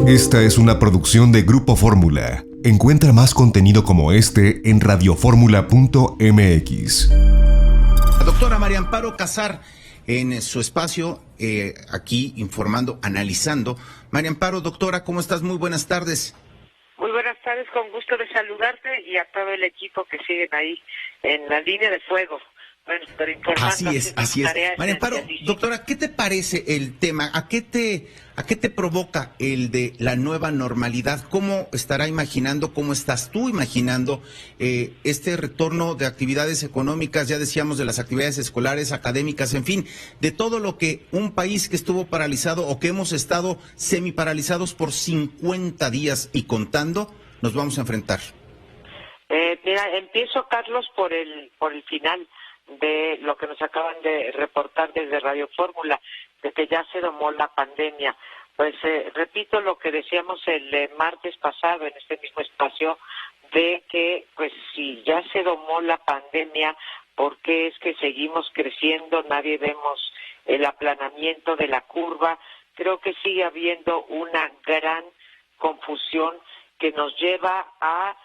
Esta es una producción de Grupo Fórmula. Encuentra más contenido como este en radioformula.mx. La doctora María Amparo Casar, en su espacio, aquí informando, analizando. María Amparo, doctora, ¿cómo estás? Muy buenas tardes. Muy buenas tardes, con gusto de saludarte y a todo el equipo que siguen ahí en la línea de fuego. Bueno, pero informando. Así es. María Amparo, doctora, ¿qué te parece el tema? ¿A qué te provoca el de la nueva normalidad? ¿Cómo estará imaginando, cómo estás tú imaginando este retorno de actividades económicas, ya decíamos, de las actividades escolares, académicas, en fin, de todo lo que un país que estuvo paralizado o que hemos estado semiparalizados por 50 días y contando, nos vamos a enfrentar? Mira, empiezo, Carlos, por el final de lo que nos acaban de reportar desde Radio Fórmula, de que ya se domó la pandemia. Pues repito lo que decíamos el martes pasado en este mismo espacio, de que pues si ya se domó la pandemia, ¿por qué es que seguimos creciendo? Nadie vemos el aplanamiento de la curva. Creo que sigue habiendo una gran confusión que nos lleva a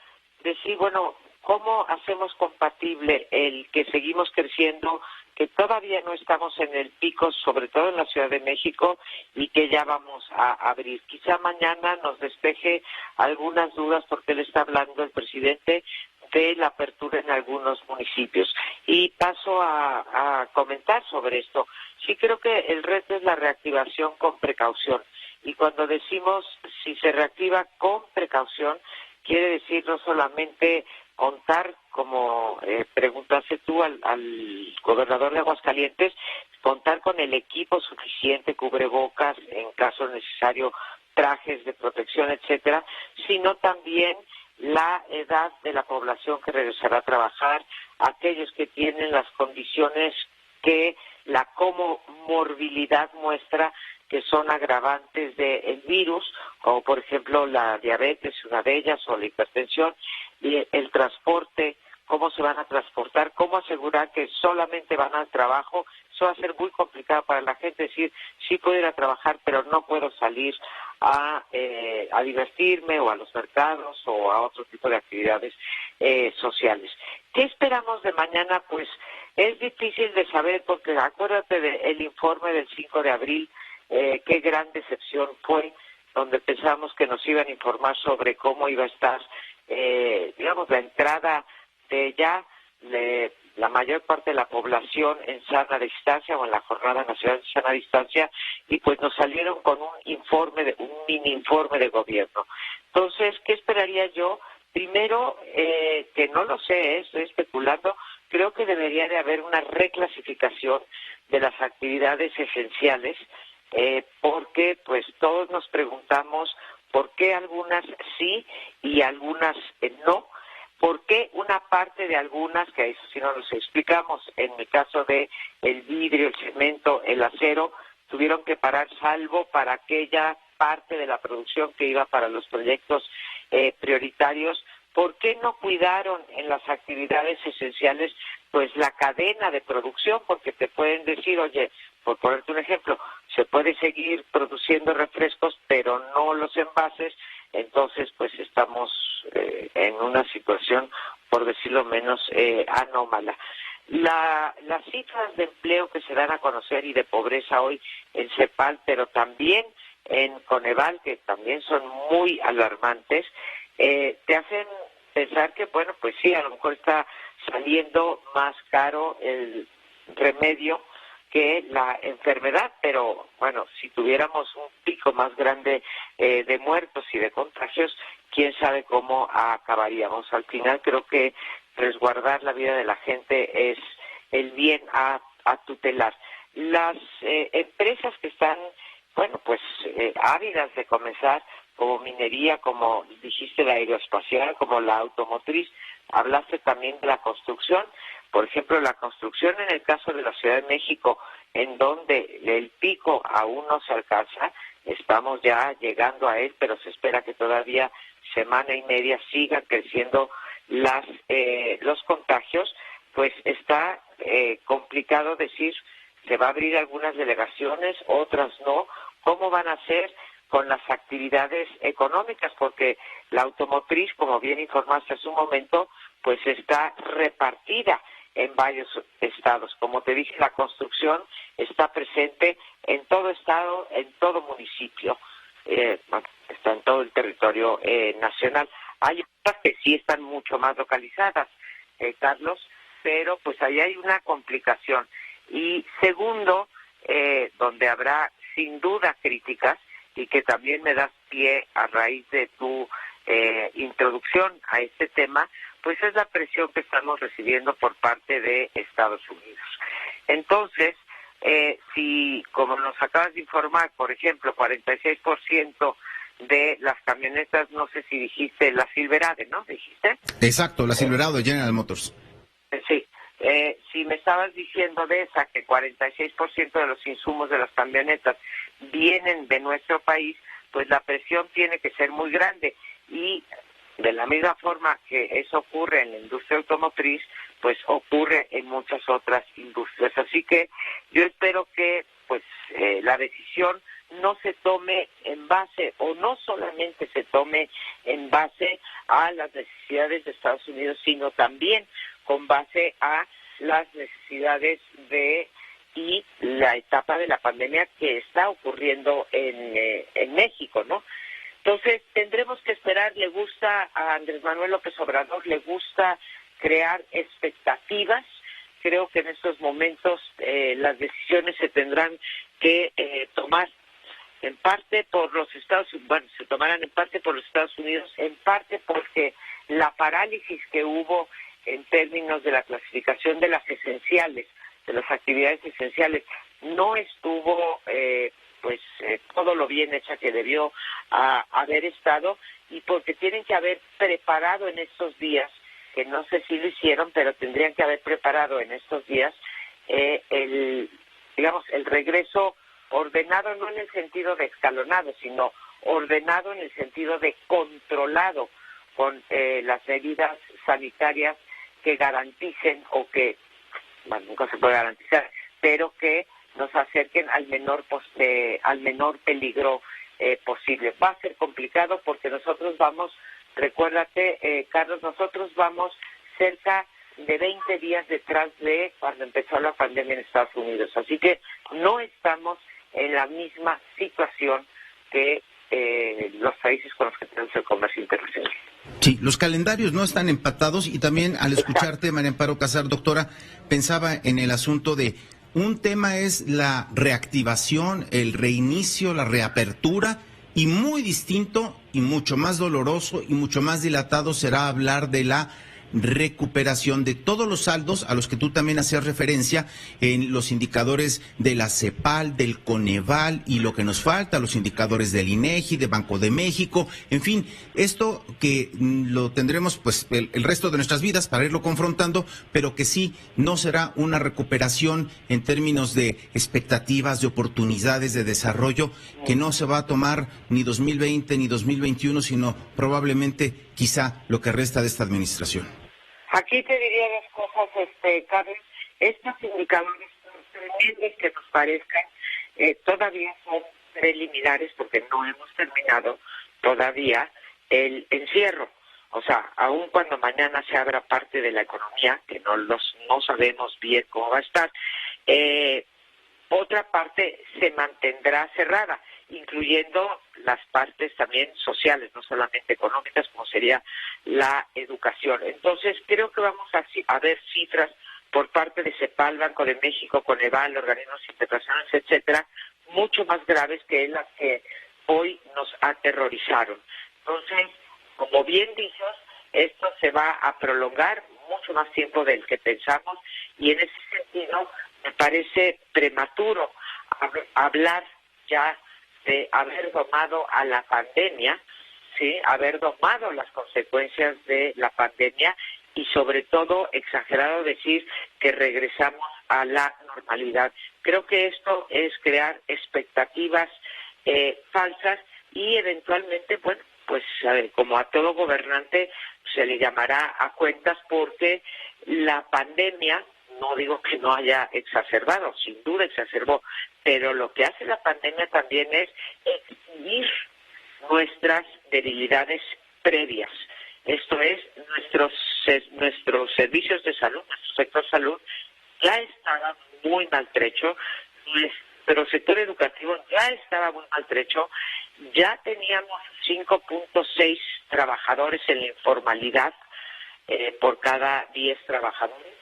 decir, bueno, ¿cómo hacemos compatible el que seguimos creciendo, que todavía no estamos en el pico, sobre todo en la Ciudad de México, y que ya vamos a abrir? Quizá mañana nos despeje algunas dudas, porque le está hablando el presidente de la apertura en algunos municipios. Y paso a comentar sobre esto. Sí, creo que el reto es la reactivación con precaución. Y cuando decimos si se reactiva con precaución, quiere decir no solamente contar, como preguntaste tú al gobernador de Aguascalientes, contar con el equipo suficiente, cubrebocas, en caso necesario, trajes de protección, etcétera, sino también la edad de la población que regresará a trabajar, aquellos que tienen las condiciones que la comorbilidad muestra que son agravantes del virus, como por ejemplo la diabetes, una de ellas, o la hipertensión, y el transporte, cómo se van a transportar, cómo asegurar que solamente van al trabajo. Eso va a ser muy complicado para la gente, decir, sí puedo ir a trabajar, pero no puedo salir a divertirme, o a los mercados, o a otro tipo de actividades sociales. ¿Qué esperamos de mañana? Pues es difícil de saber, porque acuérdate del informe del 5 de abril, qué gran decepción fue, donde pensamos que nos iban a informar sobre cómo iba a estar, digamos, la entrada de ya la mayor parte de la población en sana distancia, o en la Jornada Nacional de Sana Distancia, y pues nos salieron con un mini informe de gobierno. Entonces, ¿qué esperaría yo? Primero, que no lo sé, estoy especulando, creo que debería de haber una reclasificación de las actividades esenciales, porque pues todos nos preguntamos por qué algunas sí y algunas no, por qué una parte de algunas, que eso sí no nos explicamos, en el caso de el vidrio, el cemento, el acero, tuvieron que parar, salvo para aquella parte de la producción que iba para los proyectos prioritarios. ¿Por qué no cuidaron en las actividades esenciales pues la cadena de producción? Porque te pueden decir, oye, por ponerte un ejemplo, se puede seguir produciendo refrescos, pero no los envases. Entonces pues estamos en una situación, por decirlo menos, anómala. Las cifras de empleo que se dan a conocer y de pobreza hoy en CEPAL, pero también en Coneval, que también son muy alarmantes, te hacen pensar que, bueno, pues sí, a lo mejor está saliendo más caro el remedio que la enfermedad, pero bueno, si tuviéramos un pico más grande de muertos y de contagios, quién sabe cómo acabaríamos. Al final creo que resguardar la vida de la gente es el bien a tutelar. Las empresas que están, bueno, pues ávidas de comenzar, como minería, como dijiste, la aeroespacial, como la automotriz, hablaste también de la construcción. Por ejemplo, la construcción en el caso de la Ciudad de México, en donde el pico aún no se alcanza, estamos ya llegando a él, pero se espera que todavía semana y media sigan creciendo los contagios. Pues está complicado decir, se va a abrir algunas delegaciones, otras no. ¿Cómo van a ser con las actividades actividades económicas, porque la automotriz, como bien informaste hace un momento, pues está repartida en varios estados. Como te dije, la construcción está presente en todo estado, en todo municipio, está en todo el territorio nacional. Hay otras que sí están mucho más localizadas, Carlos, pero pues ahí hay una complicación. Y segundo, donde habrá sin duda críticas, y que también me das pie a raíz de tu introducción a este tema, pues es la presión que estamos recibiendo por parte de Estados Unidos. Entonces, si, como nos acabas de informar, por ejemplo, 46% de las camionetas, no sé si dijiste la Silverado, ¿no? ¿Dijiste? Exacto, la Silverado de General Motors. Sí. Si me estabas diciendo de esa que 46% de los insumos de las camionetas vienen de nuestro país, pues la presión tiene que ser muy grande. Y de la misma forma que eso ocurre en la industria automotriz, pues ocurre en muchas otras industrias. Así que yo espero que pues la decisión no se tome en base, o no solamente se tome en base a las necesidades de Estados Unidos, sino también con base a las necesidades y la etapa de la pandemia que está ocurriendo en México, ¿no? Entonces, tendremos que esperar. Le gusta a Andrés Manuel López Obrador, le gusta crear expectativas. Creo que en estos momentos las decisiones se tendrán que tomar en parte por los Estados Unidos, bueno, se tomarán en parte por los Estados Unidos, en parte porque la parálisis que hubo en términos de la clasificación de las esenciales, de las actividades esenciales, no estuvo todo lo bien hecha que debió haber estado, y porque tienen que haber preparado en estos días, que no sé si lo hicieron, pero tendrían que haber preparado en estos días el regreso ordenado, no en el sentido de escalonado, sino ordenado en el sentido de controlado, con las medidas sanitarias que garanticen, o que, bueno, nunca se puede garantizar, pero que nos acerquen al menor peligro posible. Va a ser complicado porque nosotros vamos, recuérdate, Carlos, nosotros vamos cerca de 20 días detrás de cuando empezó la pandemia en Estados Unidos. Así que no estamos en la misma situación que los países con los que tenemos el comercio internacional. Sí, los calendarios no están empatados, y también al escucharte, María Amparo Casar, doctora, pensaba en el asunto de un tema es la reactivación, el reinicio, la reapertura, y muy distinto y mucho más doloroso y mucho más dilatado será hablar de la recuperación de todos los saldos a los que tú también hacías referencia en los indicadores de la CEPAL, del Coneval, y lo que nos falta, los indicadores del INEGI, de Banco de México, en fin, esto que lo tendremos pues el resto de nuestras vidas para irlo confrontando, pero que sí no será una recuperación en términos de expectativas, de oportunidades, de desarrollo, que no se va a tomar ni 2020 ni 2021, sino probablemente quizá lo que resta de esta administración. Aquí te diría dos cosas, Carlos. Estos indicadores, tremendos que nos parezcan, todavía son preliminares porque no hemos terminado todavía el encierro. O sea, aun cuando mañana se abra parte de la economía, que no sabemos bien cómo va a estar, otra parte se mantendrá cerrada, incluyendo las partes también sociales, no solamente económicas, como sería la educación. Entonces, creo que vamos a ver cifras por parte de CEPAL, Banco de México, Coneval, organismos internacionales, etcétera, mucho más graves que las que hoy nos aterrorizaron. Entonces, como bien dices, esto se va a prolongar mucho más tiempo del que pensamos, y en ese sentido me parece prematuro hablar ya de haber domado a la pandemia, ¿sí? Haber domado las consecuencias de la pandemia, y sobre todo exagerado decir que regresamos a la normalidad. Creo que esto es crear expectativas falsas, y eventualmente, bueno, pues como a todo gobernante se le llamará a cuentas, porque la pandemia, no digo que no haya exacerbado, sin duda exacerbó, pero lo que hace la pandemia también es exhibir nuestras debilidades previas. Esto es, nuestros servicios de salud, nuestro sector salud, ya estaba muy maltrecho, nuestro sector educativo ya estaba muy maltrecho, ya teníamos 5.6 trabajadores en la informalidad por cada 10 trabajadores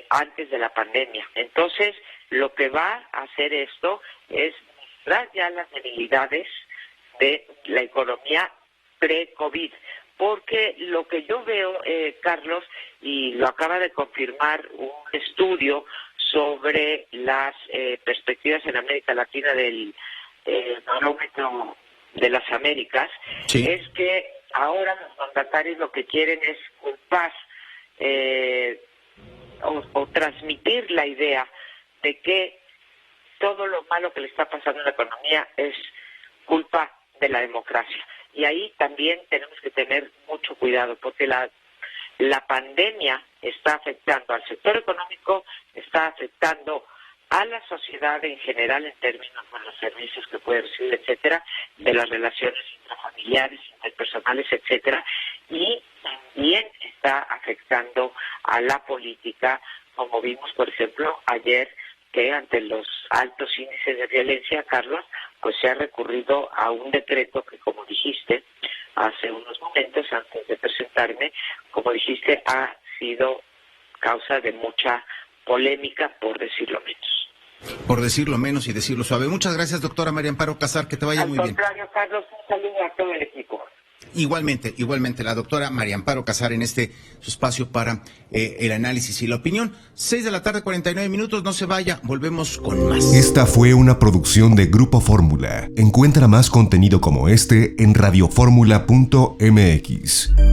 antes de la pandemia. Entonces, lo que va a hacer esto es mostrar ya las debilidades de la economía pre-COVID. Porque lo que yo veo, Carlos, y lo acaba de confirmar un estudio sobre las perspectivas en América Latina del Barómetro de las Américas, sí, es que ahora los mandatarios lo que quieren es culpar o transmitir la idea de que todo lo malo que le está pasando a la economía es culpa de la democracia. Y ahí también tenemos que tener mucho cuidado, porque la pandemia está afectando al sector económico, está afectando a la sociedad en general en términos de los servicios que puede recibir, etcétera, de las relaciones intrafamiliares, interpersonales, etcétera, y también está afectando a la política, como vimos, por ejemplo, ayer, que ante los altos índices de violencia, Carlos, pues se ha recurrido a un decreto que, como dijiste hace unos momentos antes de presentarme, como dijiste, ha sido causa de mucha polémica, por decirlo menos. Por decirlo menos y decirlo suave. Muchas gracias, doctora María Amparo Casar, que te vaya muy bien. Al contrario, Carlos, un saludo a todo el equipo. Igualmente, la doctora María Amparo Casar en su espacio para el análisis y la opinión. 6:49 p.m, no se vaya, volvemos con más. Esta fue una producción de Grupo Fórmula. Encuentra más contenido como este en radioformula.mx.